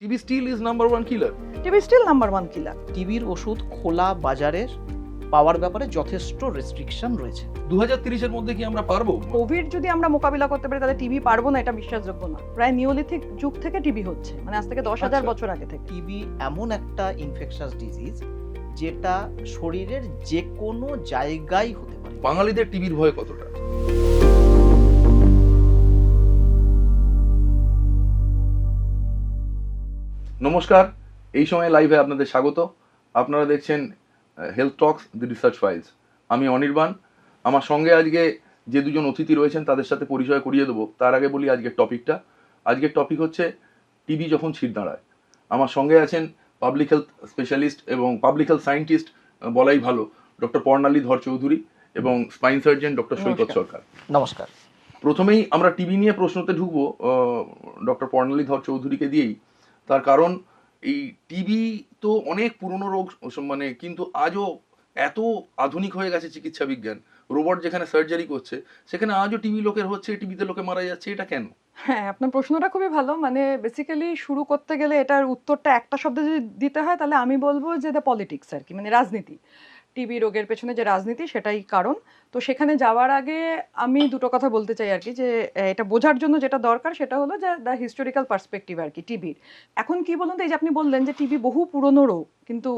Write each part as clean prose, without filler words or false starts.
TB still is number one killer. TB still number one killer. টিবির ওষুধ খোলা বাজারের পাওয়ার ব্যাপারে যথেষ্ট রেস্ট্রিকশন রয়েছে। 2030 মধ্যে কি আমরা পারবো? কোভিড যদি আমরা মোকাবিলা করতে পারি তাহলে টিবি পারবো না, এটা বিশ্বাসযোগ্য না। প্রায় নিওলিথিক যুগ থেকে টিবি হচ্ছে, মানে আজ থেকে 10,000 আচ্ছা। বছর আগে থেকে। টিবি এমন একটা ইনফেকশাস ডিজিজ যেটা শরীরের যে কোনো জায়গায় হতে পারে। বাঙালিদের টিবির ভয় কতটা? নমস্কার, এই সময় লাইভে আপনাদের স্বাগত। আপনারা দেখছেন হেলথ টক্স দি রিসার্চ ফাইলস। আমি অনির্বাণ। আমার সঙ্গে আজকে যে দুজন অতিথি রয়েছেন তাদের সাথে পরিচয় করিয়ে দেবো। তার আগে বলি আজকের টপিকটা। আজকের টপিক হচ্ছে টিবি যখন ছিড় দাঁড়ায়। আমার সঙ্গে আছেন পাবলিক হেলথ স্পেশালিস্ট এবং পাবলিক হেলথ সায়েন্টিস্ট বলাই ভালো ডক্টর পর্ণালী ধর চৌধুরী এবং স্পাইন সার্জন ডক্টর সৈকত সরকার। নমস্কার। প্রথমেই আমরা টিবি নিয়ে প্রশ্নতে ঢুকবো ডক্টর পর্ণালী ধর চৌধুরীকে দিয়েই। তার কারণ এই টিবি তো অনেক পুরনো রোগ, মানে কিন্তু আজও এত আধুনিক হয়ে গেছে চিকিৎসা বিজ্ঞান, রোবট যেখানে সার্জারি করছে সেখানে আজও টিবি লোকের হচ্ছে, টিবিতে লোকে মারা যাচ্ছে, এটা কেন? হ্যাঁ, আপনার প্রশ্নটা খুবই ভালো। মানে বেসিক্যালি শুরু করতে গেলে এটার উত্তরটা একটা শব্দে যদি দিতে হয় তাহলে আমি বলবো যে দ্য পলিটিক্স আর কি, মানে রাজনীতি। টিবি রোগের পেছনে যে রাজনীতি সেটাই কারণ। তো সেখানে যাওয়ার আগে আমি দুটো কথা বলতে চাই আর কি, যে এটা বোঝার জন্য যেটা দরকার সেটা হলো যে দ্য হিস্টোরিক্যাল পার্সপেক্টিভ আর কি টিবির। এখন কি বলুন তো, এই যে আপনি বললেন যে টিবি বহু পুরনো রোগ, কিন্তু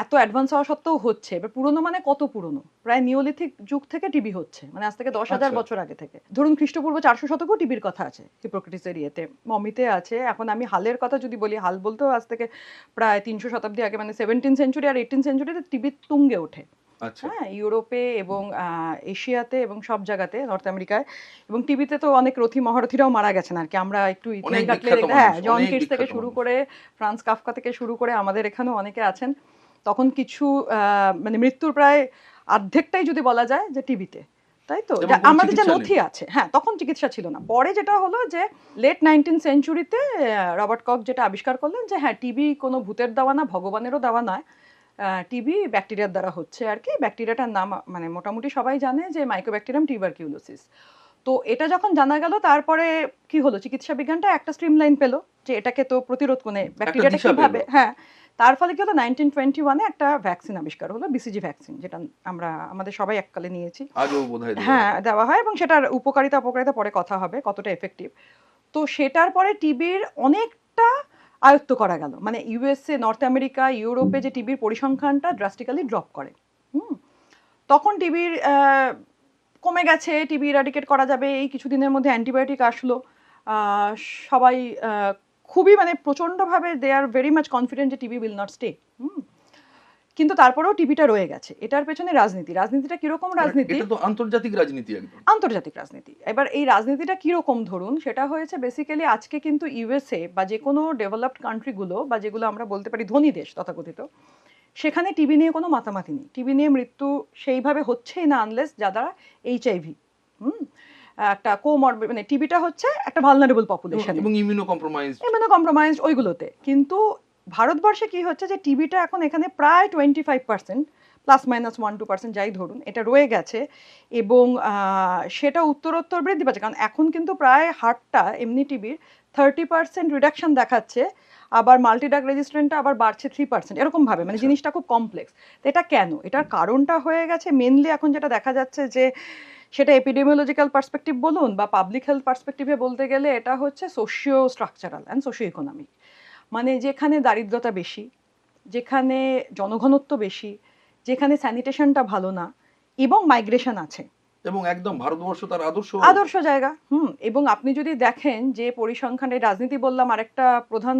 এত অ্যাডভান্স হওয়া সত্ত্বেও হচ্ছে। এবার পুরনো মানে কত পুরনো? প্রায় নিওলিথিক যুগ থেকে টিবি হচ্ছে, মানে আজ থেকে 10,000 আচ্ছা। বছর আগে থেকে। ধরুন খ্রিস্টপূর্ব 400 শতকেও টিবির কথা আছে, হিপোক্রেটিসের ইয়েতে, মমিতে আছে। এখন আমি হালের কথা যদি বলি, হাল বলতেও আজ থেকে প্রায় 300 শতাব্দী আগে, মানে 17th সেঞ্চুরি আর 18th সেঞ্চুরিতে টিবি তুঙ্গে ওঠে। আচ্ছা, হ্যাঁ, ইউরোপে এবং এশিয়াতে এবং সব জায়গাতে, নর্থ আমেরিকায়। এবং টিবিতে তো অনেক রথী মহারথীরাও মারা গেছেন আর কি। আমরা একটু ইতিহাস অনেক ঘাটলে বিখ্যাত দেখি, হ্যাঁ, মানুষ, জন অনেক কিটস থেকে বিখ্যাত শুরু মানুষ। করে ফ্রান্স কাফকা থেকে শুরু করে আমাদের এখানেও অনেকে আছেন। তখন কিছু মানে মৃত্যুর প্রায় অর্ধেকটাই যদি বলা যায় যে টিবিতে, তাই তো? এবং কোনো আমাদের যে চিকিৎসা নথি আছে, হ্যাঁ, তখন চিকিৎসা ছিল না। পরে যেটা হলো যে লেট 19th সেঞ্চুরিতে রবার্ট কক যেটা আবিষ্কার করলেন যে হ্যাঁ, টিবি কোনো ভূতের দেওয়া না, ভগবানেরও দেওয়া নয়। টিবি ব্যাকটেরিয়ার দ্বারা হচ্ছে আর কি। ব্যাকটেরিয়াটার নাম মানে মোটামুটি সবাই জানে যে মাইকোব্যাকটেরিয়াম টিউবারকিউলোসিস। তো এটা যখন জানা গেল, তারপরে কি হলো, চিকিৎসা বিজ্ঞানটা একটা স্ট্রিমলাইন পেলো যে এটাকে তো প্রতিরোধ করে ব্যাকটেরিয়াটা দিশা কিভাবে, পেলো। হ্যাঁ। তার ফলে কি হলো, 1921-এ একটা ভ্যাকসিন আবিষ্কার হলো, বিসিজি ভ্যাকসিন, যেটা আমরা আমাদের সবাই এককালে নিয়েছি। আজও বোধহয় দেওয়া হ্যাঁ, হয়। দেওয়া হয়, এবং সেটার উপকারিতা অপকারিতা পরে কথা হবে কতটা এফেক্টিভ। তো সেটার পরে টিবির অনেকটা আয়ত্ত করা গেল, মানে ইউএসএ, নর্থ আমেরিকা, ইউরোপে যে টিবির পরিসংখ্যানটা ড্রাস্টিক্যালি ড্রপ করে। তখন টিবির কমে গেছে, টিবি ইরাডিকেট করা যাবে, এই কিছুদিনের মধ্যে অ্যান্টিবায়োটিক আসলো। সবাই খুবই মানে প্রচণ্ডভাবে দে আর ভেরি মাচ কনফিডেন্ট যে টিবি উইল নট স্টে। কিন্তু তারপরেও টিবিটা রয়ে গেছে। এটার পেছনে রাজনীতি। রাজনীতিটা কিরকম রাজনীতি? এটা তো আন্তর্জাতিক রাজনীতি একদম। আন্তর্জাতিক রাজনীতি। এবার এই রাজনীতিটা কিরকম ধরুন, সেটা হয়েছে বেসিক্যালি আজকে কিন্তু ইউএসএ বা যে কোনো ডেভেলপড কান্ট্রিগুলো বা যেগুলো আমরা বলতে পারি ধনী দেশ তথাকথিত, সেখানে টিবি নিয়ে কোনো মাতামাতি নেই। টিবি নিয়ে মৃত্যু সেইভাবে হচ্ছেই না আনলেস যারা এইচআইভি, একটা কোমরবিড, মানে টিবিটা হচ্ছে একটা ভালনারেবল পপুলেশন এবং ইমিউনো কম্প্রোমাইজড ওইগুলোতে। কিন্তু ভারতবর্ষে কি হচ্ছে যে টিবিটা এখন এখানে প্রায় 25%, প্লাস মাইনাস 1-2% যাই ধরুন, এটা রয়ে গেছে। এবং সেটা উত্তরোত্তর বৃদ্ধি পাচ্ছে, কারণ এখন কিন্তু প্রায় হারটা এমনি টিবির 30% রিডাকশন দেখাচ্ছে, আবার মাল্টিড্রাগ রেজিস্ট্যান্টটা আবার বাড়ছে 3%, এরকম ভাবে। মানে জিনিসটা খুব কমপ্লেক্স। তো এটা কেন? এটার কারণটা হয়ে গেছে মেনলি এখন যেটা দেখা যাচ্ছে যে সেটা এপিডেমিওলজিক্যাল পার্সপেক্টিভ বলুন বা পাবলিক হেলথ পার্সপেক্টিভে বলতে গেলে, এটা হচ্ছে socio structural and socio economic. মানে যেখানে দারিদ্রতা বেশি, যেখানে জনঘনত্ব বেশি, যেখানে স্যানিটেশনটা ভালো না, এবং মাইগ্রেশন আছে, এবং একদম ভারতবর্ষ তার আদর্শ জায়গা। এবং আপনি যদি দেখেন যে পরিসংখ্যানে রাজনীতি বললাম, আরেকটা প্রধান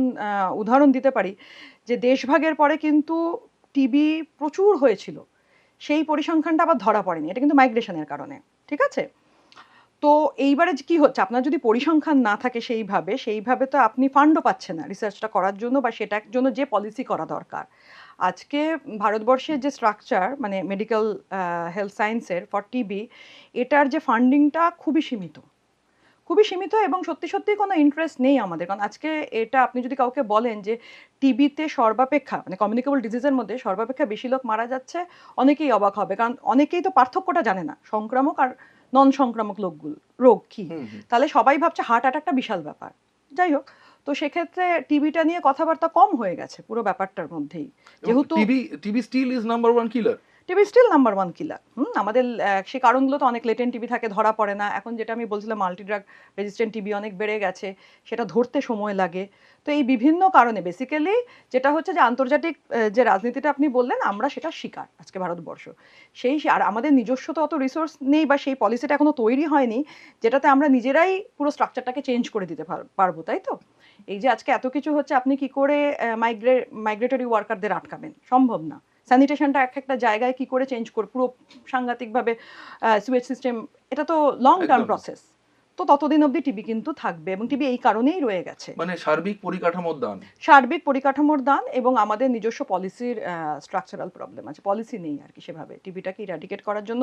উদাহরণ দিতে পারি, যে দেশভাগের পরে কিন্তু টিবি প্রচুর হয়েছিল, সেই পরিসংখ্যানটা আবার ধরা পড়েনি, এটা কিন্তু মাইগ্রেশনের কারণে, ঠিক আছে? তো এইবারে কি হচ্ছে, আপনার যদি পরিসংখ্যান না থাকে সেইভাবে তো আপনি ফান্ডও পাচ্ছেন না রিসার্চটা করার জন্য, বা সেটার জন্য যে পলিসি করা দরকার। আজকে ভারতবর্ষের যে স্ট্রাকচার, মানে মেডিকেল হেলথ সায়েন্সের ফর টিবি, এটার যে ফান্ডিংটা খুবই সীমিত, এবং সত্যি সত্যি কোনো ইন্টারেস্ট নেই আমাদের। কারণ আজকে এটা আপনি যদি কাউকে বলেন যে টিবিতে সর্বাপেক্ষা, মানে কমিউনিকেবল ডিজিজের মধ্যে সর্বাপেক্ষা বেশি লোক মারা যাচ্ছে, অনেকেই অবাক হবে, কারণ অনেকেই তো পার্থক্যটা জানে না সংক্রামক আর নন সংক্রামক রোগ কি। তাহলে সবাই ভাবছে হার্ট অ্যাটাকটা বিশাল ব্যাপার। যাই হোক, তো সেক্ষেত্রে টিবিটা নিয়ে কথাবার্তা কম হয়ে গেছে পুরো ব্যাপারটার মধ্যেই, যেহেতু TB still is number one killer. TB still number one killer. আমাদের সে কারণগুলো তো অনেক লেটেন্ট টিবি থাকে, ধরা পড়ে না। এখন যেটা আমি বলছিলাম, মাল্টি ড্রাগ রেজিস্ট্যান্ট টিবি অনেক বেড়ে গেছে, সেটা ধরতে সময় লাগে। তো এই বিভিন্ন কারণে বেসিক্যালি যেটা হচ্ছে যে আন্তর্জাতিক যে রাজনীতিটা আপনি বললেন, আমরা সেটা শিকার আজকে ভারতবর্ষ। আর আমাদের নিজস্ব তো অত রিসোর্স নেই, বা সেই পলিসিটা এখনো তৈরি হয়নি যেটাতে আমরা নিজেরাই পুরো স্ট্রাকচারটাকে চেঞ্জ করে দিতে পারবো, তাই তো? এই যে আজকে এত কিছু হচ্ছে, আপনি কি করে মাইগ্রেটরি ওয়ার্কারদের আটকাবেন? সম্ভব না। স্যানিটেশনটা একটা জায়গায় কি করে চেঞ্জ করে পুরো সাংঘাতিকভাবে সুয়েজ সিস্টেম, এটা তো লং টার্ম একদম। প্রসেস। তো ততদিন অবধি টিবি কিন্তু থাকবে, এবং টিবি এই কারণেই রয়ে গেছে। মানে সার্বিক পরিকাঠামোর দান। সার্বিক পরিকাঠামোর দান, এবং আমাদের নিজস্ব পলিসির স্ট্রাকচারাল প্রবলেম আছে। পলিসি নেই আর কি সেভাবে। টিবিটাকে ইরাডিকেট করার জন্য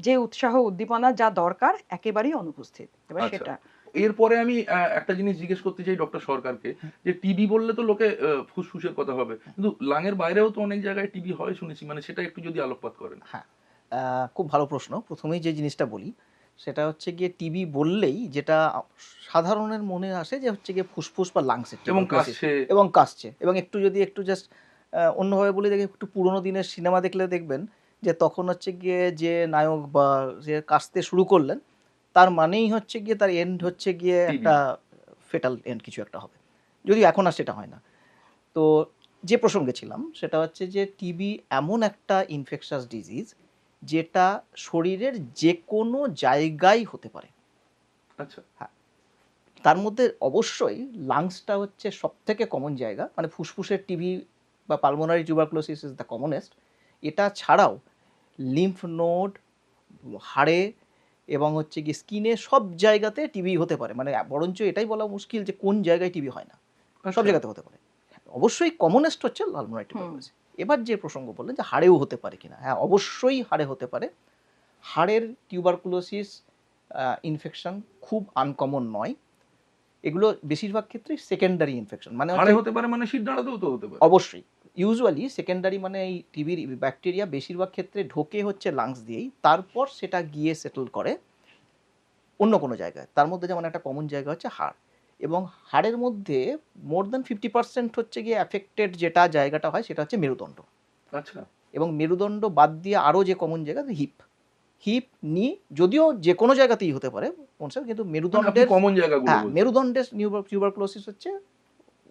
যে উৎসাহ উদ্দীপনা যা দরকার একেবারেই অনুপস্থিত। এবার আচ্ছা। সেটা এরপরে আমি একটা জিনিস জিজ্ঞেস করতে চাই ডক্টর সরকারকে, যে টিবি বললে তো লোকে ফুসফুসের কথা হবে, কিন্তু লাঙের বাইরেও তো অনেক জায়গায় টিবি হয় শুনেছি, মানে সেটা একটু যদি আলোকপাত করেন। হ্যাঁ, খুব ভালো প্রশ্ন। প্রথমেই যে জিনিসটা বলি সেটা হচ্ছে গিয়ে টিবি বললেই যেটা সাধারণের মনে আসে যে হচ্ছে গিয়ে ফুসফুস বা লাংসের এবং কাশছে। এবং কাশছে, এবং একটু জাস্ট অন্যভাবে বলে দেখি, একটু পুরোনো দিনের সিনেমা দেখলে দেখবেন যে তখন হচ্ছে গিয়ে যে নায়ক বা যে কাশতে শুরু করলেন, তার মানেই হচ্ছে গিয়ে তার এন্ড হচ্ছে গিয়ে TB একটা ফেটাল এন্ড কিছু একটা হবে, যদিও এখন আর সেটা হয় না। তো যে প্রসঙ্গে ছিলাম সেটা হচ্ছে যে টিবি এমন একটা ইনফেকশাস ডিজিজ যেটা শরীরের যে কোনো জায়গায় হতে পারে। আচ্ছা। হ্যাঁ, তার মধ্যে অবশ্যই লাংসটা হচ্ছে সব থেকে কমন জায়গা, মানে ফুসফুসের টিবি বা pulmonary tuberculosis is the commonest. এটা ছাড়াও লিম্ফ নোড, হাড়ে, এবং হচ্ছে কি স্কিনে, সব জায়গাতে টিবি হতে পারে। মানে বরঞ্চ এটাই বলা মুশকিল যে কোন জায়গায় টিবি হয় না, সব আচ্ছা। জায়গাতে হতে পারে। অবশ্যই কমনেস্ট হচ্ছে পালমোনারি টিউবারকুলোসিস। এবার যে প্রসঙ্গ বললেন যে হাড়েও হতে পারে কিনা, হ্যাঁ অবশ্যই হাড়ে হতে পারে। হাড়ের টিউবারকুলোসিস ইনফেকশন খুব আনকমন নয়। এগুলো বেশিরভাগ ক্ষেত্রেই সেকেন্ডারি ইনফেকশন, মানে হাড়ে হতে পারে, মানে শির দাঁড়াতেও তো হতে পারে। অবশ্যই ইউজুয়ালি সেকেন্ডারি, মানে এই টিবির ব্যাকটেরিয়া বেশিরভাগ ক্ষেত্রে ঢোকে হচ্ছে লাংস দিয়েই, তারপর সেটা গিয়ে সেটেল করে অন্য কোনো জায়গায়। তার মধ্যে যেমন একটা কমন জায়গা হচ্ছে হাড়, এবং হাড়ের মধ্যে মোর দ্যান 50% হচ্ছে গিয়ে অ্যাফেক্টেড যেটা জায়গাটা হয় সেটা হচ্ছে মেরুদণ্ড। আচ্ছা। এবং মেরুদণ্ড বাদ দিয়ে আরও যে কমন জায়গা, হিপ, নি, যদিও যে কোনো জায়গাতেই হতে পারে কিন্তু মানে আপনি মেরুদণ্ডের, কমন জায়গাগুলো হ্যাঁ বলছেন। মেরুদণ্ডের টিউবারকুলোসিস হচ্ছে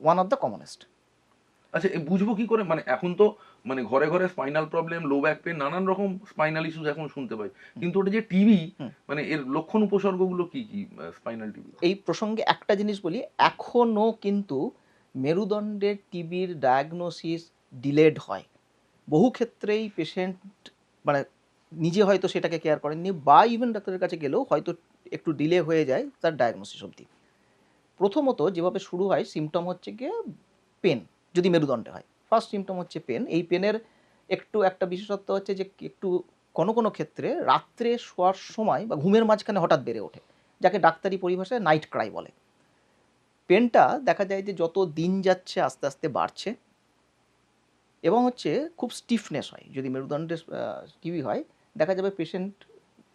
ওয়ান অফ দ্য কমনেস্ট। আচ্ছা, বুঝবো কি করে? মানে এখন তো মানে ঘরে ঘরে spinal problem, low back pain, নানান রকম স্পাইনাল ইস্যুস এখন শুনতে পাই, কিন্তু ওটা যে টিবি, মানে এর লক্ষণ উপসর্গগুলো কি কি স্পাইনাল টিবি? এই প্রসঙ্গে একটা জিনিস বলি, এখনও কিন্তু মেরুদণ্ডের টিবির ডায়াগনোসিস ডিলেড হয়। বহু ক্ষেত্রেই পেশেন্ট মানে নিজে হয়তো সেটাকে কেয়ার করেননি, বা ইভেন ডাক্তারের কাছে গেলেও হয়তো একটু ডিলে হয়ে যায় তার ডায়াগনোসিস অবধি। প্রথমত যেভাবে শুরু হয়, সিমটম হচ্ছে গিয়ে পেন, যদি মেরুদণ্ডে হয় ফার্স্ট সিমটম হচ্ছে পেন। এই পেনের একটা বিশেষত্ব হচ্ছে যে একটু কোনো ক্ষেত্রে রাত্রে শোয়ার সময় বা ঘুমের মাঝখানে হঠাৎ বেড়ে ওঠে, যাকে ডাক্তারি পরিভাষায় নাইট ক্রাই বলে। পেনটা দেখা যায় যে যত দিন যাচ্ছে আস্তে আস্তে বাড়ছে, এবং হচ্ছে খুব স্টিফনেস হয়। যদি মেরুদণ্ডে টিবি হয়, দেখা যাবে পেশেন্ট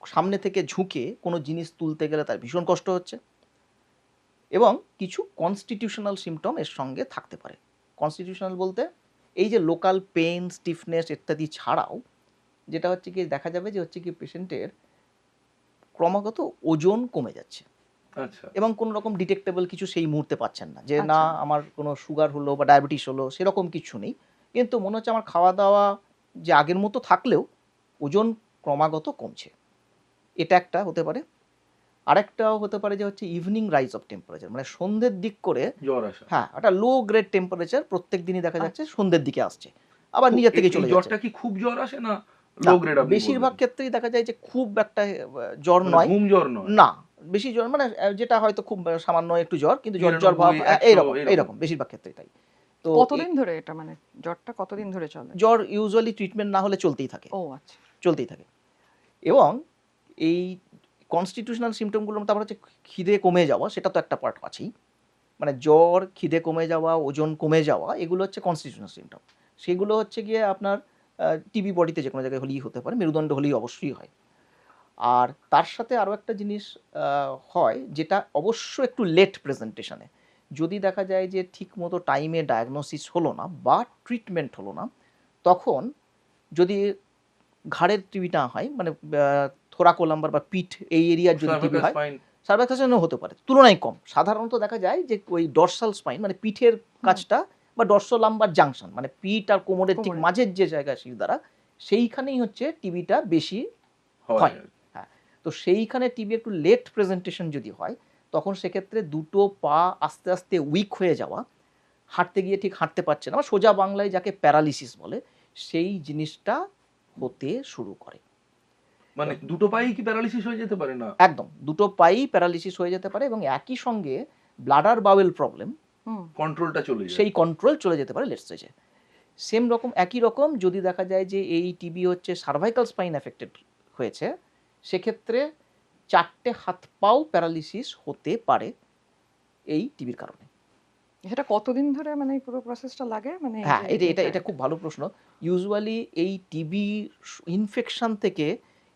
সামনে থেকে ঝুঁকে কোনো জিনিস তুলতে গেলে তার ভীষণ কষ্ট হচ্ছে, এবং কিছু কনস্টিটিউশনাল সিমটম এর সঙ্গে থাকতে পারে। কনস্টিটিউশনাল বলতে এই যে লোকাল পেন, স্টিফনেস ইত্যাদি ছাড়াও যেটা হচ্ছে কি দেখা যাবে যে হচ্ছে কি পেশেন্টের ক্রমাগত ওজন কমে যাচ্ছে, আচ্ছা। এবং কোনো রকম ডিটেক্টেবল কিছু সেই মুহূর্তে পাচ্ছেন না, যে না আচ্ছা। আমার কোনো সুগার হলো বা ডায়াবেটিস হলো, সেরকম কিছু নেই, কিন্তু মনে হচ্ছে আমার খাওয়া দাওয়া যে আগের মতো থাকলেও ওজন ক্রমাগত কমছে। এটা একটা হতে পারে। আরেকটাও হতে পারে যে হচ্ছে ইভিনিং রাইজ অফ টেম্পারেচার, মানে সন্ধ্যের দিক করে, জ্বর আসা। হ্যাঁ একটা লো গ্রেড টেম্পারেচার প্রত্যেক দিনই দেখা যাচ্ছে সন্ধ্যের দিকে আসছে, আবার নিজের থেকে চলে যাচ্ছে। জ্বরটা কি খুব জ্বর আসে না লো গ্রেড? বেশিরভাগ ক্ষেত্রেই দেখা যায় যে খুব একটা জ্বর মানে নয়, ঘুম জ্বর নয় না বেশি জ্বর, মানে যেটা হয়তো খুব সামান্য একটু জ্বর, কিন্তু জ্বর ভাব 99, 100 এইরকম বেশিরভাগ ক্ষেত্রেই তাই। তো কতদিন ধরে এটা, মানে জ্বরটা কতদিন ধরে চলে? জ্বর ইউজুয়ালি ট্রিটমেন্ট না হলে চলতেই থাকে, ও আচ্ছা। এবং এই কনস্টিটিউশনাল সিমটমগুলোর মধ্যে আবার হচ্ছে খিদে কমে যাওয়া, সেটা তো একটা পার্ট আছেই। মানে জ্বর, খিদে কমে যাওয়া, ওজন কমে যাওয়া, এগুলো হচ্ছে কনস্টিটিউশনাল সিমটম। সেগুলো হচ্ছে গিয়ে আপনার টিবি বডিতে যে কোনো জায়গায় হলেই হতে পারে, মেরুদণ্ড হলেই অবশ্যই হয়। আর তার সাথে আরও একটা জিনিস হয় যেটা অবশ্য একটু লেট প্রেজেন্টেশনে, যদি দেখা যায় যে ঠিক মতো টাইমে ডায়াগনোসিস হলো না বা ট্রিটমেন্ট হলো না, তখন যদি ঘাড়ের টিবি না হয়, মানে থোরাকোলাম্বার বা পিঠ এই এরিয়ার যদি টিবি সার্ভাইকাল হয়, স্পাইন, সার্ভাইকাসেরও হতে পারে, তুলনায় কম। সাধারণত দেখা যায় যে ওই ডর্সাল স্পাইন মানে পিঠের কাছটা বা ডর্সোলাম্বার জাংশন মানে পিঠ আর কোমরের ঠিক কোমরে। মাঝের যে জায়গা শিরদাঁড়া, সেইখানেই হচ্ছে টিবিটা বেশি হয় হয়। হ্যাঁ, তো সেইখানে টিবি একটু লেট প্রেজেন্টেশন যদি হয়, তখন সেক্ষেত্রে দুটো পা আস্তে আস্তে উইক হয়ে যাওয়া, হাঁটতে গিয়ে ঠিক হাঁটতে পারছে না, বা সোজা বাংলায় যাকে প্যারালিসিস বলে, সেই জিনিসটা হতে শুরু করে। মানে দুটো পায়েই কি প্যারালিসিস হয়ে যেতে পারে না? একদম দুটো পাই প্যারালিসিস হয়ে যেতে পারে, এবং একই সঙ্গে ব্লাডার বাউল প্রবলেম, হুম। কন্ট্রোলটা চলে যায়। সেই কন্ট্রোল চলে যেতে পারে লেট স্টেজে। সেম রকম একই রকম যদি দেখা যায় যে এই টিবি হচ্ছে সার্ভাইকাল স্পাইন এফেক্টেড হয়েছে, সেক্ষেত্রে 4টে হাত পাও প্যারালিসিস হতে পারে এই টিবির কারণে। সেটা কতদিন ধরে মানে এই পুরো প্রসেসটা লাগে, মানে হ্যাঁ, এটা খুব ভালো প্রশ্ন। ইউজুয়ালি এই টিবি ইনফেকশন থেকে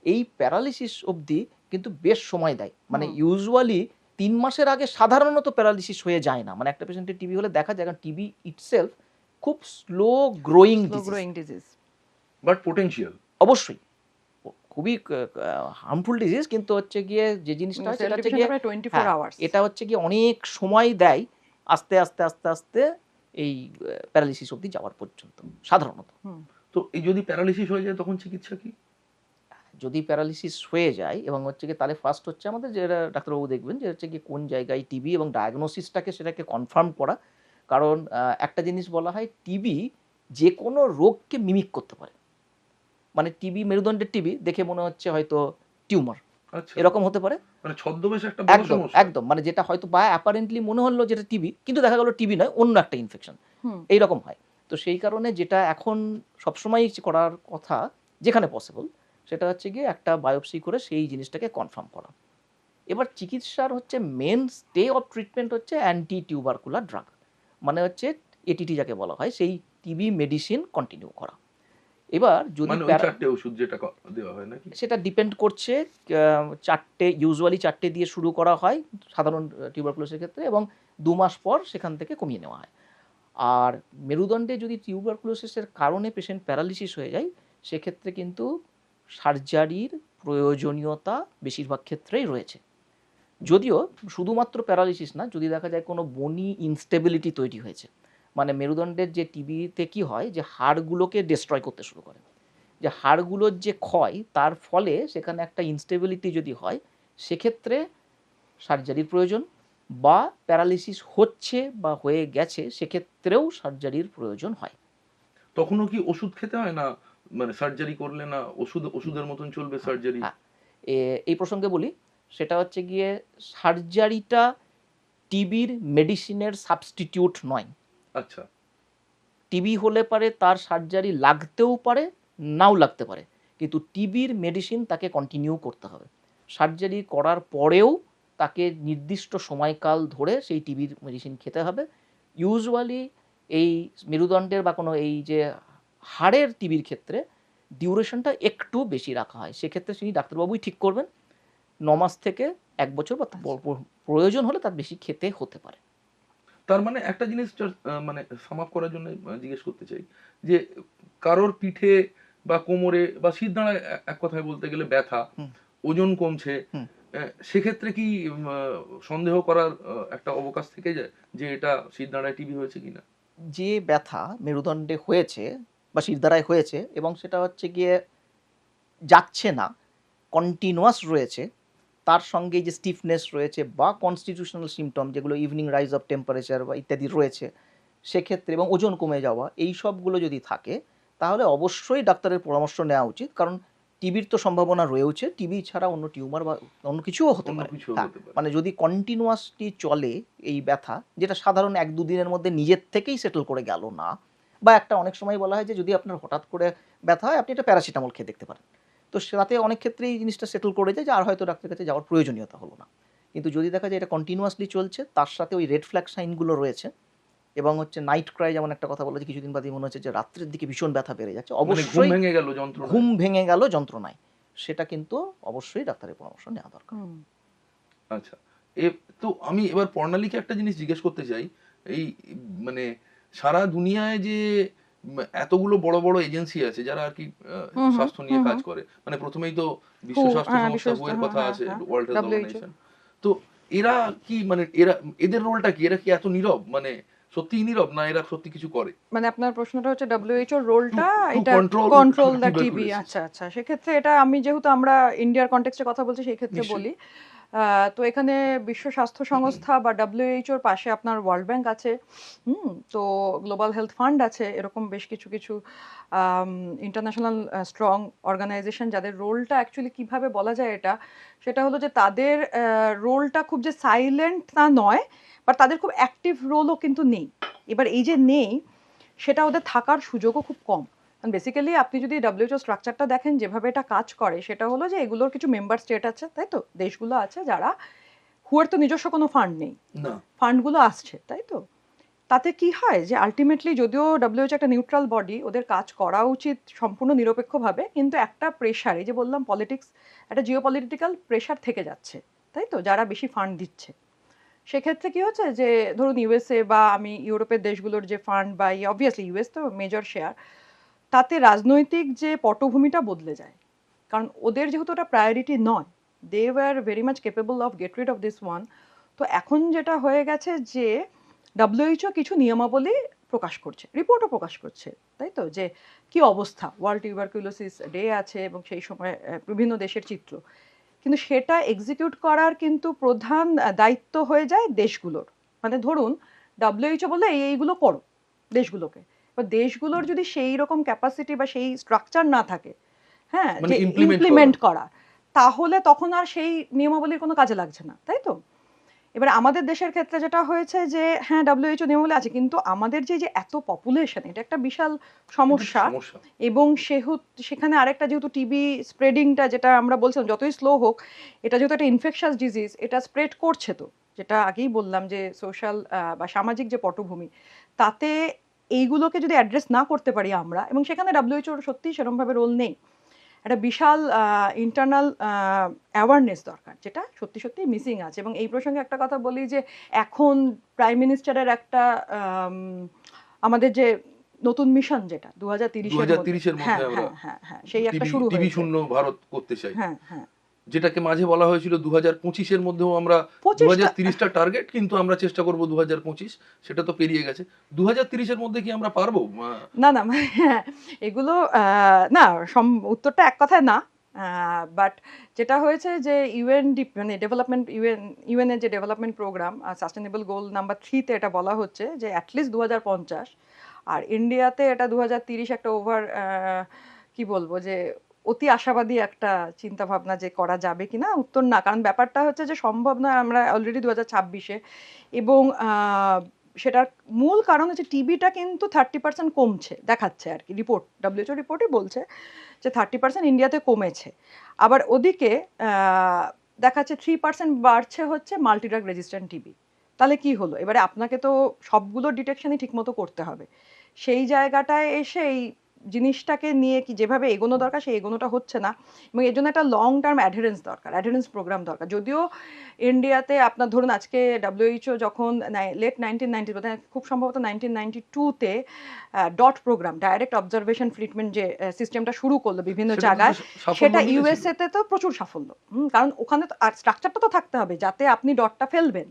এই প্যারালিসিস অবধি কিন্তু বেশ সময় দেয়। মানে ইউজুয়ালি 3 মাসের আগে সাধারণত প্যারালিসিস হয়ে যায় না। মানে একটা পেশেন্টের টিবি হলে দেখা যায়, কারণ টিবি ইটসেলফ খুব slow growing disease. But potential. অবশ্যই খুবই হার্মফুল ডিজিজ, কিন্তু হচ্ছে গিয়ে যে জিনিসটা হয় সেটা হচ্ছে গিয়ে, 24 হ্যাঁ, আওয়ার্স। এটা হচ্ছে গিয়ে অনেক সময় দেয় আস্তে আস্তে আস্তে আস্তে এই প্যারালিসিস অবধি যাওয়ার পর্যন্ত সাধারণত। তো এই যদি প্যারালিসিস হয়ে যায় তখন চিকিৎসা কি? যদি প্যারালিসিস হয়ে যায় এবং হচ্ছে গিয়ে, তাহলে ফার্স্ট হচ্ছে আমাদের যেটা ডাক্তারবাবু দেখবেন যে হচ্ছে গিয়ে কোন জায়গায় টিবি, এবং ডায়াগনোসিসটাকে সেটাকে কনফার্ম করা। কারণ একটা জিনিস বলা হয়, টিবি যে কোনো রোগকে মিমিক করতে পারে। মানে টিবি, মেরুদণ্ডের টিবি দেখে মনে হচ্ছে হয়তো টিউমার, আচ্ছা, এরকম হতে পারে। মানে ছদ্মবেশ একটা বড় একদম সমস্যা। একদম, মানে যেটা হয়তো বা অ্যাপারেন্টলি মনে হলো যেটা টিবি, কিন্তু দেখা গেল টিবি নয়, অন্য একটা ইনফেকশন, এইরকম হয়। তো সেই কারণে যেটা এখন সবসময় করার কথা যেখানে পসিবল, সেটা হচ্ছে গিয়ে একটা বায়োপসি করে সেই জিনিসটাকে কনফার্ম করা। এবার চিকিৎসার হচ্ছে মেন স্টে অফ ট্রিটমেন্ট হচ্ছে অ্যান্টি টিউবারকুলার ড্রাগ, মানে হচ্ছে এটিটি যাকে বলা হয়, সেই টিবি মেডিসিন কন্টিনিউ করা। এবার যদি মানে ওই 4টে ওষুধ যেটা দেওয়া হয় নাকি? সেটা ডিপেন্ড করছে, 4টে ইউজুয়ালি 4টে দিয়ে শুরু করা হয় সাধারণ টিউবারকুলোসিসের ক্ষেত্রে, এবং 2 মাস পর সেখান থেকে কমিয়ে নেওয়া হয়। আর মেরুদণ্ডে যদি টিউবারকুলোসিসের কারণে পেশেন্ট প্যারালিসিস হয়ে যায়, সেক্ষেত্রে কিন্তু সার্জারির প্রয়োজনীয়তা বেশিরভাগ ক্ষেত্রেই রয়েছে। যদিও শুধুমাত্র প্যারালিসিস না, যদি দেখা যায় কোনো বনি ইনস্টেবিলিটি তৈরি হয়েছে, মানে মেরুদণ্ডের যে টিবিতে কি হয়, যে হাড়গুলোকে ডিস্ট্রয় করতে শুরু করে, যে হাড়গুলোর যে ক্ষয়, তার ফলে সেখানে একটা ইনস্টেবিলিটি যদি হয়, সেক্ষেত্রে সার্জারির প্রয়োজন, বা প্যারালিসিস হচ্ছে বা হয়ে গেছে সেক্ষেত্রেও সার্জারির প্রয়োজন হয়। তখনও কি ওষুধ খেতে হয় না? মানে সার্জারি করলে না ওষুধের মতন চলবে সার্জারি? হ্যাঁ, এই প্রসঙ্গে বলি, সেটা হচ্ছে গিয়ে সার্জারিটা টিবির মেডিসিনের সাবস্টিটিউট নয়। আচ্ছা, টিবি হলে পারে তার সার্জারি লাগতেও পারে, নাও লাগতে পারে, কিন্তু টিবির মেডিসিন তাকে কন্টিনিউ করতে হবে। সার্জারি করার পরেও তাকে নির্দিষ্ট সময়কাল ধরে সেই টিবির মেডিসিন খেতে হবে। ইউজুয়ালি এই মেরুদণ্ডের বা কোনো এই যে হাড়ের টিবির ক্ষেত্রে ডিউরেশনটা একটু বেশি রাখা হয়। সেক্ষেত্রে তিনি ডাক্তারবাবুই ঠিক করবেন, 9 মাস থেকে 1 বছর, বা প্রয়োজন হলে তার বেশি খেতে হতে পারে। তার মানে একটা জিনিস মানে সাম আপ করার জন্য জিজ্ঞেস করতে চাই যে কারোর পিঠে বা কোমরে বা শিরদাঁড়ায় এক কথায় বলতে গেলে ব্যথা, ওজন কমছে, সেক্ষেত্রে কি সন্দেহ করার একটা অবকাশ থেকে যায় যে এটা শিরদাঁড়ায় টিবি হয়েছে কিনা? যে ব্যথা মেরুদণ্ডে হয়েছে বা শিরদাঁড়ায় হয়েছে, এবং সেটা হচ্ছে গিয়ে যাচ্ছে না, কন্টিনিউয়াস রয়েছে, তার সঙ্গে যে স্টিফনেস রয়েছে বা কনস্টিটিউশনাল সিমটম যেগুলো ইভিনিং রাইজ অফ টেম্পারেচার বা ইত্যাদি রয়েছে, সেক্ষেত্রে, এবং ওজন কমে যাওয়া, এই সবগুলো যদি থাকে, তাহলে অবশ্যই ডাক্তারের পরামর্শ নেওয়া উচিত। কারণ টিবির তো সম্ভাবনা রয়েছে, টিবি ছাড়া অন্য টিউমার বা অন্য কিছুও হতে অন্য পারে। কিছুও হ্যাঁ, হতে পারে। মানে যদি কন্টিনিউয়াসলি চলে এই ব্যথা, যেটা সাধারণ 1-2 দিনের মধ্যে নিজের থেকেই সেটেল করে গেল না, বা একটা অনেক সময় বলা হয় যে যদি আপনার হঠাৎ করে ব্যথা হয়, আপনি একটা প্যারাসিটামল খেয়ে দেখতে পারেন, তো তাতে অনেক ক্ষেত্রেই জিনিসটা সেটেল করে যায়, যে আর হয়তো ডাক্তারের কাছে যাওয়ার প্রয়োজনীয়তা হলো না। কিন্তু যদি দেখা যায় এটা কন্টিনিউয়াসলি চলছে, তার সাথে ওই রেড ফ্ল্যাগ সাইনগুলো রয়েছে, এবং হচ্ছে নাইট ক্রাই, যেমন একটা কথা বলেছে কিছুদিন বাদে, মনে হচ্ছে যে রাত্রের দিকে ভীষণ ব্যথা বেড়ে যাচ্ছে, মানে ঘুম অবশ্যই ভেঙে গেল যন্ত্রণা। ঘুম ভেঙে গেল যন্ত্রণায়, সেটা কিন্তু অবশ্যই ডাক্তারের পরামর্শ নেওয়া দরকার। আচ্ছা, তো আমি এবার প্রণালীকে একটা জিনিস জিজ্ঞেস করতে চাই, এই মানে সারা দুনিয়ায় যে এতগুলো বড় বড় এজেন্সি আছে যারা আর কি হুম হুম স্বাস্থ্য নিয়ে হুম কাজ হুম করে, মানে প্রথমেই তো বিশ্ব হু, স্বাস্থ্য হ্যাঁ সংস্থা বিশ্বস্ত, হু এর হ্যাঁ কথা হ্যাঁ আছে, হ্যাঁ, ওয়ার্ল্ড হেলথ WHO। অর্গানাইজেশন। তো এরা কি মানে এদের রোলটা কি? এরা কি এত নীরব, মানে সত্যিই নীরব, না এরা সত্যি কিছু করে মানে আপনার প্রশ্নটা হচ্ছে WHO র টু রোলটা টু এটা control control the TB. Tuberculosis? আচ্ছা আচ্ছা, সেক্ষেত্রে এটা আমি যেহেতু আমরা ইন্ডিয়ার কনটেক্সটে কথা বলছি সেই ক্ষেত্রে নিশ্চয়ই। বলি। তো এখানে বিশ্ব স্বাস্থ্য সংস্থা বা WHO র পাশে আপনার ওয়ার্ল্ড ব্যাংক আছে, তো গ্লোবাল হেলথ ফান্ড আছে, এরকম বেশ কিছু কিছু ইন্টারন্যাশনাল স্ট্রং অর্গানাইজেশন যাদের রোলটা অ্যাকচুয়ালি কিভাবে বলা যায় এটা, সেটা হলো যে তাদের রোলটা খুব যে সাইলেন্ট তা নয়, বাট তাদের খুব অ্যাক্টিভ রোলও কিন্তু নেই। এবার এই যে নেই, সেটা ওদের থাকার সুযোগও খুব কম। কারণ বেসিক্যালি আপনি যদি WHO স্ট্রাকচারটা দেখেন যেভাবে এটা কাজ করে, সেটা হলো যে এগুলোর কিছু মেম্বার স্টেট আছে, তাই তো, দেশগুলো আছে যারা হুয়ের তো নিজস্ব কোনো ফান্ড নেই, না। ফান্ডগুলো আসছে, তাই তো। তাতে কি হয় যে আলটিমেটলি যদিও WHO একটা নিউট্রাল বডি, ওদের কাজ করা উচিত সম্পূর্ণ নিরপেক্ষভাবে, কিন্তু একটা প্রেশার, এই যে বললাম পলিটিক্স, একটা জিওপলিটিক্যাল প্রেশার থেকে যাচ্ছে, তাই তো, যারা বেশি ফান্ড দিচ্ছে। সেক্ষেত্রে কি হচ্ছে যে ধরুন ইউএসএ বা আমি ইউরোপের দেশগুলোর যে ফান্ড বা অবভিয়াসলি ইউএস তো মেজর শেয়ার, তাতে রাজনৈতিক যে পটভূমিটা বদলে যায়। কারণ ওদের যেহেতু ওটা প্রায়োরিটি নয়, they were very much capable of get rid of this one. তো এখন যেটা হয়ে গেছে যে WHO কিছু নিয়মাবলী প্রকাশ করছে, রিপোর্টও প্রকাশ করছে, তাই তো, যে কি অবস্থা, ওয়ার্ল্ড টিউবারকুলোসিস ডে আছে এবং সেই সময় বিভিন্ন দেশের চিত্র, কিন্তু সেটা এক্সিকিউট করার কিন্তু প্রধান দায়িত্ব হয়ে যায় দেশগুলোর। মানে ধরুন WHO বলে এইগুলো করো দেশগুলোকে, এবার দেশগুলোর যদি সেই রকম ক্যাপাসিটি বা সেই স্ট্রাকচার না থাকে, হ্যাঁ, মানে যে ইমপ্লিমেন্ট করা। ইমপ্লিমেন্ট করা, তাহলে তখন আর সেই নিয়মাবলীর কোনো কাজে লাগছে না, তাই তো। এবার আমাদের দেশের ক্ষেত্রে যেটা হয়েছে যে হ্যাঁ WHO নিয়মাবলী আছে, কিন্তু আমাদের যে যে এত পপুলেশন, এটা একটা বিশাল এটা তো সমস্যা। সমস্যা। এবং সেখানে আরেকটা যেহেতু টিবি স্প্রেডিংটা, যেটা আমরা বলছিলাম যতই স্লো হোক, এটা যেহেতু একটা ইনফেকশাস ডিজিজ, এটা স্প্রেড করছে, তো যেটা আগেই বললাম যে সোশ্যাল বা সামাজিক যে পটভূমি, তাতে এইগুলোকে যদি অ্যাড্রেস না করতে পারি আমরা, এবং সেখানে WHO সত্যিই সেরকমভাবে রোল নেই, একটা বিশাল ইন্টারনাল অ্যাওয়ারনেস দরকার, যেটা সত্যি সত্যি মিসিং আছে। এবং এই প্রসঙ্গে একটা কথা বলি যে এখন প্রাইম মিনিস্টারের একটা আমাদের যে নতুন মিশন, যেটা 2030-এর মধ্যে, 2030-এর মধ্যে হ্যাঁ আমরা হ্যাঁ হ্যাঁ হ্যাঁ, সেই একটা টিবি শুরু টিবি হয়েছে। শূন্য ভারত করতে চাই, হ্যাঁ হ্যাঁ, যেটাকে মাঝে বলা হয়েছিল 2025-এর মধ্যেও আমরা 25টা 2030টা টার্গেট, কিন্তু আমরা চেষ্টা করব 2025, সেটা তো পেরিয়ে গেছে। 2030-এর মধ্যে কি আমরা পারবো? না না মানে হ্যাঁ, এগুলো না, উত্তরটা এক কথায় না, বাট যেটা হয়েছে যে মানে ডেভেলপমেন্ট ইউএন এর যে ডেভেলপমেন্ট প্রোগ্রাম সাস্টেনেবল গোল নাম্বার 3-তে এটা বলা হচ্ছে যে অ্যাটলিস্ট 2050, আর ইন্ডিয়াতে এটা 2030, একটা ওভার কি বলবো যে অতি আশাবাদী একটা চিন্তা ভাবনা যে করা যাবে কিনা, উত্তর না। কারণ ব্যাপারটা হচ্ছে যে সম্ভব নয়, আমরা অলরেডি 2026-এ, এবং সেটার মূল কারণ হচ্ছে টিবিটা কিন্তু 30% কমছে দেখাচ্ছে আর কি, রিপোর্ট, WHO রিপোর্টই বলছে যে 30% ইন্ডিয়াতে কমেছে। আবার ওদিকে দেখাচ্ছে 3% বাড়ছে হচ্ছে মাল্টিড্রাগ রেজিস্ট্যান্ট টিবি। তাহলে কি হলো, এবারে আপনাকে তো সবগুলো ডিটেকশনই ঠিকমতো করতে হবে, সেই জায়গাটায় এসে এই জিনিসটাকে নিয়ে কি যেভাবে এগোনো দরকার সেই এগোনোটা হচ্ছে না, এবং এর জন্য একটা লং টার্ম অ্যাডহেরেন্স দরকার, অ্যাডহেরেন্স প্রোগ্রাম দরকার। যদিও ইন্ডিয়াতে আপনার ধরুন আজকে WHO যখন লেট 1990, খুব সম্ভবত 1992-তে DOT program, direct observation treatment যে সিস্টেমটা শুরু করলো বিভিন্ন সেটা তো জায়গায়, সাফল্য সেটা মিলেছিল। ইউএসএতে তো প্রচুর সাফল্য। কারণ ওখানে তো আর স্ট্রাকচারটা তো থাকতে হবে যাতে আপনি ডটটা ফেলবেন,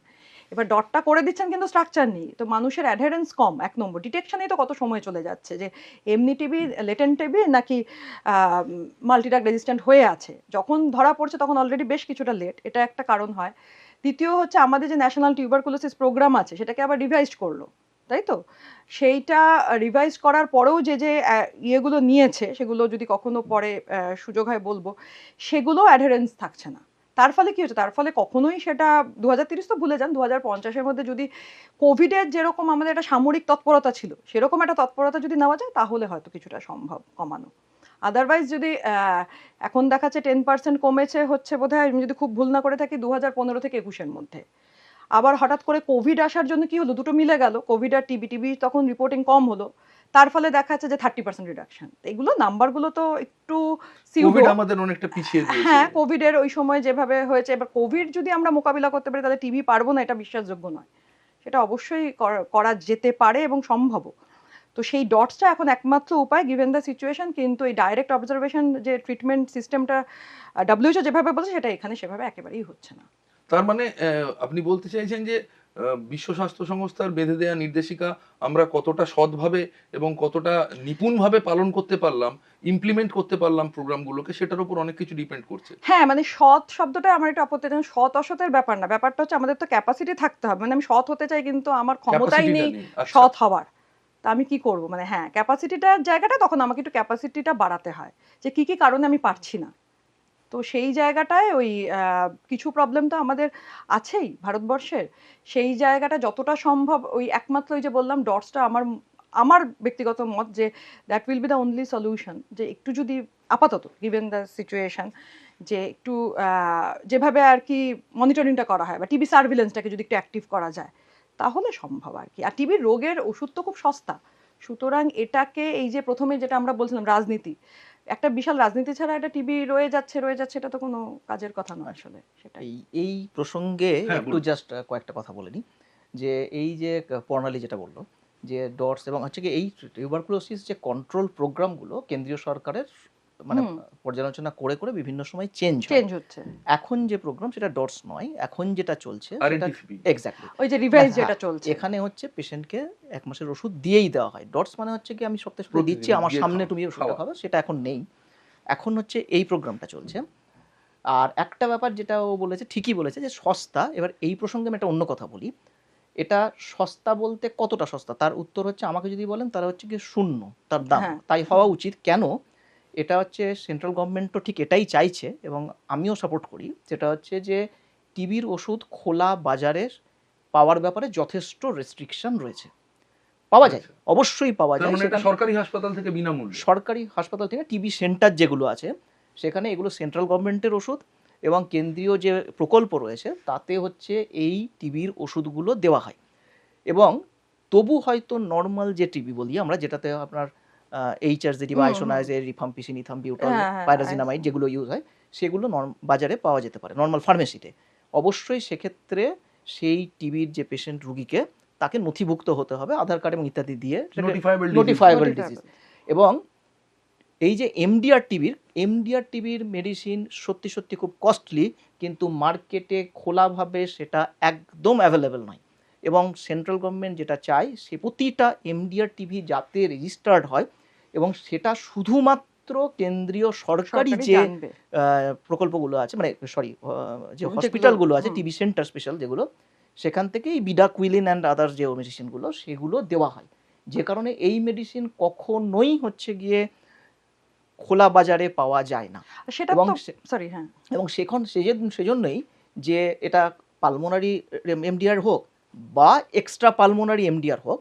এবার ডটটা করে দিচ্ছেন কিন্তু স্ট্রাকচার নেই, তো মানুষের অ্যাডহেরেন্স কম। এক নম্বর ডিটেকশনেই তো কত সময় চলে যাচ্ছে, যে এমনি টিবি, লেটেন্ট টিবি নাকি মাল্টিড্রাগ রেজিস্ট্যান্ট হয়ে আছে, যখন ধরা পড়ছে তখন অলরেডি বেশ কিছুটা লেট, এটা একটা কারণ হয়। দ্বিতীয় হচ্ছে আমাদের যে ন্যাশনাল টিউবারকুলোসিস প্রোগ্রাম আছে সেটাকে আবার রিভাইজ করলো, তাই তো, সেইটা রিভাইজ করার পরেও যে যে ইয়েগুলো নিয়েছে, সেগুলো যদি কখনো পরে সুযোগ হয় বলবো, সেগুলো অ্যাডহেরেন্স থাকছে না। তার ফলে কি হচ্ছে, তার ফলে কখনোই সেটা 2030 তো ভুলে যান, 2050-এর মধ্যে যদি কোভিডের যেরকম আমাদের একটা সামরিক তৎপরতা ছিল, সেরকম একটা তৎপরতা যদি নেওয়া যায়, তাহলে হয়তো কিছুটা সম্ভব কমানো। আদারওয়াইজ যদি এখন দেখাচ্ছে 10% কমেছে হচ্ছে বোধহয়, আমি যদি খুব ভুল না করে থাকি 2015 থেকে 21-এর মধ্যে। আবার হঠাৎ করে কোভিড আসার জন্য কি হলো, দুটো মিলে গেল, কোভিড আর টিবি তখন রিপোর্টিং কম হলো, তার ফলে দেখা যাচ্ছে যে 30% রিডাকশন। এগুলো নাম্বারগুলো তো একটু কোভিড pseudo। আমাদের অনেকটা পিছিয়ে দিয়েছে। হ্যাঁ, কোভিডের ওই সময় যেভাবে হয়েছে, এবার কোভিড যদি আমরা মোকাবিলা করতে পারি তাহলে টিবি পারবো না এটা বিশ্বাসযোগ্য নয়। সেটা অবশ্যই করা যেতে পারে এবং সম্ভবও। তো সেই ডটসটা এখন একমাত্র উপায় গিভেন দ্য সিচুয়েশন, কিন্তু এই ডাইরেক্ট অবজারভেশন যে ট্রিটমেন্ট সিস্টেমটা WHO যেভাবে বলছে সেটা এখানে সেভাবে একেবারেই হচ্ছে না। তার মানে আপনি বলতে চাইছেন যে বিশ্ব স্বাস্থ্য সংস্থার বেঁধে দেওয়া নির্দেশিকা আমরা কতটা সৎভাবে এবং কতটা নিপুণভাবে পালন করতে পারলাম, ইমপ্লিমেন্ট করতে পারলাম প্রোগ্রামগুলোকে, সেটার উপর অনেক কিছু ডিপেন্ড করছে। হ্যাঁ, মানে সৎ শব্দটা আমার একটু আপত্তি, যেমন সৎ অসতের ব্যাপার না, ব্যাপারটা হচ্ছে আমাদের তো ক্যাপাসিটি থাকতে হবে। মানে আমি সৎ হতে চাই কিন্তু আমার ক্ষমতাই ক্যাপাসিটিটা নেই নেই। আচ্ছা। সৎ হওয়ার। তা আমি কি করব? মানে হ্যাঁ, ক্যাপাসিটিটার জায়গাটা তখন আমাকে একটু ক্যাপাসিটিটা বাড়াতে হয়, যে কি কারণে আমি পারছি না। তো সেই জায়গাটায় ওই কিছু প্রবলেম তো আমাদের আছেই ভারতবর্ষের। সেই জায়গাটা যতটা সম্ভব ওই একমাত্র ওই যে বললাম ডটসটা আমার ব্যক্তিগত মত যে that will be the only solution, যে একটু যদি আপাতত গিভেন দ্য সিচুয়েশন যে একটু যেভাবে আর কি মনিটরিংটা করা হয় বা টিবি সার্ভিলেন্সটাকে যদি একটু অ্যাক্টিভ করা যায় তাহলে সম্ভব আর কি। আর টিবির রোগের ওষুধ তো খুব সস্তা, সুতরাং এটাকে এই যে প্রথমে যেটা আমরা বলছিলাম রাজনীতি, একটা বিশাল রাজনীতি ছাড়া একটা টিবি রয়ে যাচ্ছে এটা তো কোনো কাজের কথা নয় আসলে। সেটাই। এই প্রসঙ্গে হ্যাঁ, একটু বলুন। জাস্ট কয়েকটা কথা বলে নিই। যে এই যে প্রণালী যেটা বললো যে ডটস এবং হচ্ছে কি এই টিউবারকুলোসিস যে কন্ট্রোল প্রোগ্রামগুলো কেন্দ্রীয় সরকারের মানে হুম। পর্যালোচনা করে করে বিভিন্ন সময় চেঞ্জ হয়। চেঞ্জ হচ্ছে। এখন যে প্রোগ্রাম সেটা ডটস নয়, এখন যেটা চলছে সেটা RNTCP এক্স্যাক্টলি ওই যে রিভাইজ হ্যাঁ, যেটা চলছে। এখানে হচ্ছে পেশেন্টকে 1 মাসের ওষুধ দিয়েই দেওয়া হয়। ডটস মানে হচ্ছে কি আমি সপ্তাহে সপ্তাহে দিচ্ছি, প্রতিদিন আমার দিয়ে সামনে খাওয়া, তুমি ওষুধটা খাওয়া। খাবে, সেটা এখন নেই। এখন হচ্ছে এই প্রোগ্রামটা চলছে। আর একটা ব্যাপার যেটা ও বলেছে, ঠিকই বলেছে যে সস্তা। এবার এই প্রসঙ্গে আমি একটা অন্য কথা বলি। এটা সস্তা বলতে কতটা সস্তা? তার উত্তর হচ্ছে, আমাকে যদি বলেন তাহলে হচ্ছে গিয়ে 0 তার দাম। হ্যাঁ। তাই হওয়া উচিত। কেন? এটা হচ্ছে সেন্ট্রাল গভর্নমেন্টও ঠিক এটাই চাইছে এবং আমিও সাপোর্ট করি। যেটা হচ্ছে যে টিবির ওষুধ খোলা বাজারে পাওয়ার ব্যাপারে যথেষ্ট রেস্ট্রিকশন রয়েছে। পাওয়া যায়, আচ্ছা। অবশ্যই পাওয়া তার যায়। মানে এটা সরকারি হাসপাতাল থেকে বিনামূল্যে। সরকারি হাসপাতাল থেকে টিবি সেন্টার যেগুলো আছে সেখানে এগুলো সেন্ট্রাল গভর্নমেন্টের ওষুধ এবং কেন্দ্রীয় যে প্রকল্প রয়েছে তাতে হচ্ছে এই টিবির ওষুধগুলো দেওয়া হয়। এবং তবু হয়তো নর্মাল যে টিবি বলি আমরা, যেটাতে আপনার এইচআরজিডি বা হুম, আইসোনাইজের রিফাম্পিসিন, ইথামবিউটল, হ্যাঁ, হ্যাঁ, পাইরাজিনামাইড যেগুলো ইউজ হয় সেগুলো বাজারে পাওয়া যেতে পারে নর্মাল ফার্মেসিতে। অবশ্যই সেক্ষেত্রে সেই টিবির যে পেশেন্ট রুগীকে তাকে নথিভুক্ত হতে হবে আধার কার্ড এবং ইত্যাদি দিয়ে, নোটিফাইবল নোটিফাইবল Notifiable। ডিজিজ। এবং এই যে এমডিআর টিবির মেডিসিন সত্যি সত্যি খুব কস্টলি, কিন্তু মার্কেটে খোলাভাবে সেটা একদম অ্যাভেলেবেল নয়। এবং সেন্ট্রাল গভর্নমেন্ট যেটা চায় সে প্রতিটা এমডিআর টিভি যাতে রেজিস্টার্ড হয় এবং সেটা শুধুমাত্র কেন্দ্রীয় সরকারি যে জানবে। প্রকল্পগুলো আছে, মানে সরি যে যেগুলো- হসপিটালগুলো আছে, হুম। টিবি সেন্টার স্পেশাল যেগুলো, সেখান থেকে এই বিডাকুইলিন অ্যান্ড আদার্স যে মেডিসিনগুলো সেগুলো দেওয়া হয়। যে কারণে এই মেডিসিন কখনোই হচ্ছে গিয়ে খোলা বাজারে পাওয়া যায় না। সেটা এবং তো সরি হ্যাঁ। এবং সেজন্যই যে এটা পালমোনারি এমডিআর হোক বা এক্সট্রা পালমোনারি এমডিআর হোক,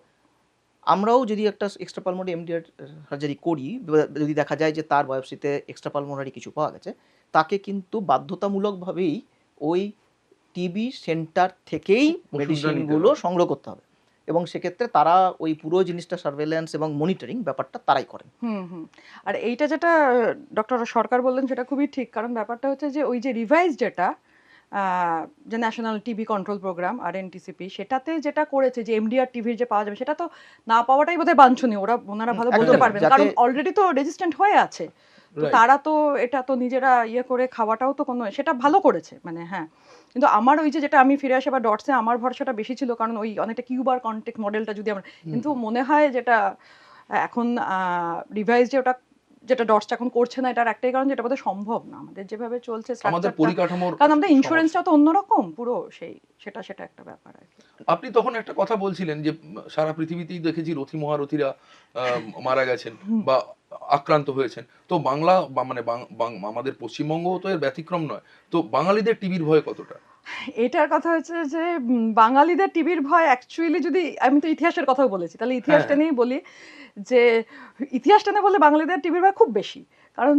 আমরাও যদি একটা এক্সট্রা পালমোনারি এমডিআর সার্জারি করি, যদি দেখা যায় যে তার বায়োপসিতে এক্সট্রা পালমোনারি কিছু পাওয়া গেছে, তাকে কিন্তু বাধ্যতামূলকভাবেই ওই টিবি সেন্টার থেকেই নিতে মেডিসিনগুলো হবে। সংগ্রহ করতে হবে। এবং সেক্ষেত্রে তারা ওই পুরো জিনিসটা সার্ভেলেন্স এবং মনিটরিং ব্যাপারটা তারাই করেন। হুম। আর এইটা যেটা ডক্টর সরকার বললেন সেটা খুবই ঠিক, কারণ ব্যাপারটা হচ্ছে যে ওই যে রিভাইজ যেটা যে national TB control programme RNTCP, সেটাতে যেটা করেছে যে এমডিআর টিভির যে পাওয়া যাবে সেটা তো না পাওয়াটাই বোধহয় বাঞ্ছনীয়। ওনারা ভালো বলতে একদমই, পারবেন, যাতে- কারণ অলরেডি তো রেজিস্ট্যান্ট হয়ে আছে। তো Right. তারা তো এটা তো নিজেরা ইয়ে করে খাওয়াটাও তো কোনো, সেটা ভালো করেছে মানে হ্যাঁ। কিন্তু আমার ওই যে যেটা আমি ফিরে আসি আবার ডটসে, আমার ভরসাটা বেশি ছিল, কারণ ওই অনেকটা কিউবার কন্টেক্ট মডেলটা যদি আমরা, কিন্তু মনে হয় যেটা এখন রিভাইজ যেটা ডটসটা এখন করছে না, এটার একটাই কারণ যেটা বোধহয় সম্ভব না আমাদের যেভাবে চলছে আমাদের structure-টা। পরিকাঠামোর কারণ আমাদের সমস্যা। ইন্স্যুরেন্সটা তো অন্যরকম পুরো, সেটা একটা ব্যাপার আর কি। আপনি তখন একটা কথা বলছিলেন যে সারা পৃথিবীতেই দেখেছি রথী মহারথীরা মারা গেছেন বা আক্রান্ত হয়েছেন। তো বাংলা মানে আমাদের পশ্চিমবঙ্গ তো এর ব্যতিক্রম নয়। তো বাঙালিদের টিবির ভয় কতটা? এটার কথা হচ্ছে যে বাঙালিদের টিভির ভয় অ্যাকচুয়ালি, যদি আমি তো ইতিহাসের কথাও বলেছি তাহলে ইতিহাসটা হ্যাঁ। নিয়েই বলি, যে ইতিহাসটা নিয়ে বললে বাঙালিদের টিভির ভয় খুব বেশি। কারণ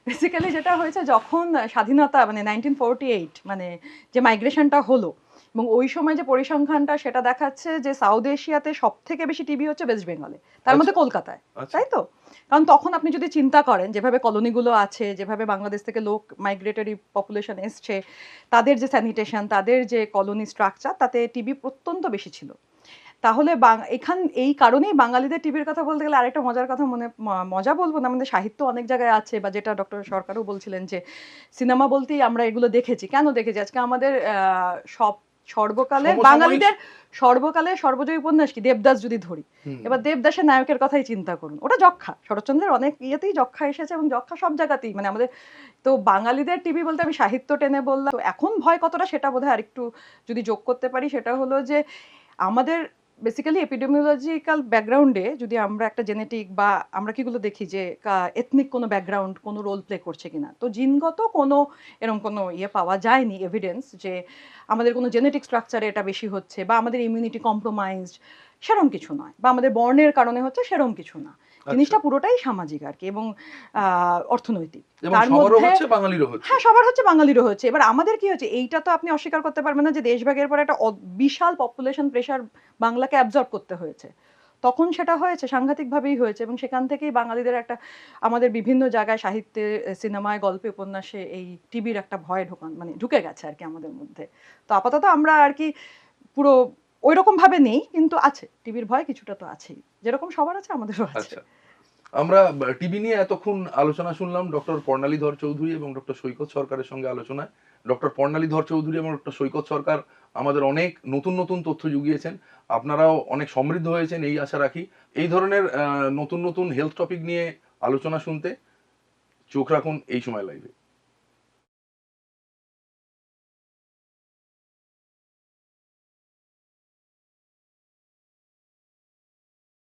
বেসিক্যালি যেটা হয়েছে যখন স্বাধীনতা মানে 1948 মানে যে মাইগ্রেশনটা হলো, এবং ওই সময় যে পরিসংখ্যানটা সেটা দেখাচ্ছে যে সাউথ এশিয়াতে সব থেকে বেশি টিবি হচ্ছে ওয়েস্ট বেঙ্গলে, তার মধ্যে কলকাতায়, আচ্ছা। তাই তো? কারণ তখন আপনি যদি চিন্তা করেন যেভাবে কলোনিগুলো আছে, যেভাবে বাংলাদেশ থেকে লোক মাইগ্রেটরি পপুলেশন এসছে, তাদের যে স্যানিটেশন, তাদের যে কলোনি স্ট্রাকচার, তাতে টিবি প্রত্যন্ত বেশি ছিল। তাহলে এই কারণেই বাঙালিদের টিভির কথা বলতে গেলে আরেকটা মজার কথা মজা বলবো না, আমাদের সাহিত্য অনেক জায়গায় আছে, বা যেটা ডক্টর সরকারও বলছিলেন যে সিনেমা বলতেই আমরা এগুলো দেখেছি। কেন দেখেছি? আজকে আমাদের সব সর্বকালে সমসাময়িক- বাঙালিদের সর্বকালে সর্বজয়ী উপন্যাস কি? দেবদাস যদি ধরি, এবার দেবদাসের নায়কের কথাই চিন্তা করুন, ওটা যক্ষা। শরৎচন্দ্রের অনেক ইয়েতেই যক্ষা এসেছে, এবং যক্ষা সব জায়গাতেই, মানে আমাদের তো বাঙালিদের টিভি বলতে আমি সাহিত্য টেনে বললাম। তো এখন ভয় কতটা সেটা বোধহয় আরেকটু যদি যোগ করতে পারি, সেটা হলো যে আমাদের বেসিক্যালি এপিডেমিওলজিক্যাল ব্যাকগ্রাউন্ডে যদি আমরা একটা জেনেটিক বা আমরা কিগুলো দেখি যে এথনিক কোনো ব্যাকগ্রাউন্ড কোনো রোল প্লে করছে কিনা, তো জিনগত কোনো এরকম কোনো ইয়ে পাওয়া যায়নি এভিডেন্স যে আমাদের কোনো জেনেটিক স্ট্রাকচারে এটা বেশি হচ্ছে, বা আমাদের ইমিউনিটি কম্প্রোমাইজড, সেরম কিছু নয়, বা আমাদের বর্ণের কারণে হচ্ছে সেরম কিছু না। জিনিসটা পুরোটাই সামাজিক আর কি, এবং অর্থনৈতিক। এবং তার সবারও মধ্যে হচ্ছে, বাঙালিরও হচ্ছে। হ্যাঁ, সবার হচ্ছে, বাঙালিরও হচ্ছে। এবার আমাদের কি হচ্ছে, এইটা তো আপনি অস্বীকার করতে পারবেন না যে দেশভাগের পরে একটা বিশাল পপুলেশন প্রেশার বাংলাকে অ্যাবজর্ব করতে হয়েছে। তখন সেটা হয়েছে, সাংঘাতিকভাবেই হয়েছে, এবং সেখান থেকেই বাঙালিদের একটা, আমাদের বিভিন্ন জায়গায় সাহিত্যে, সিনেমায়, গল্পে, উপন্যাসে এই টিভির একটা ভয় ঢুকে গেছে আর কি আমাদের মধ্যে। তো আপাতত আমরা আর কি পুরো ওই রকম ভাবে নেই, কিন্তু আছে, টিভির ভয় কিছুটা তো আছেই, যেরকম সবার আছে আমাদেরও আছে। আচ্ছা, আমরা টিভি নিয়ে এতক্ষণ আলোচনা শুনলাম ডক্টর পর্ণালী ধর চৌধুরী এবং ডক্টর সৈকত সরকারের সঙ্গে আলোচনায়। ডক্টর পর্ণালী ধর চৌধুরী এবং ডক্টর সৈকত সরকার আমাদের অনেক নতুন নতুন তথ্য জুগিয়েছেন। আপনারাও অনেক সমৃদ্ধ হয়েছেন এই আশা রাখি। এই ধরনের নতুন নতুন হেলথ টপিক নিয়ে আলোচনা শুনতে চোখ রাখুন এই সময় লাইভে।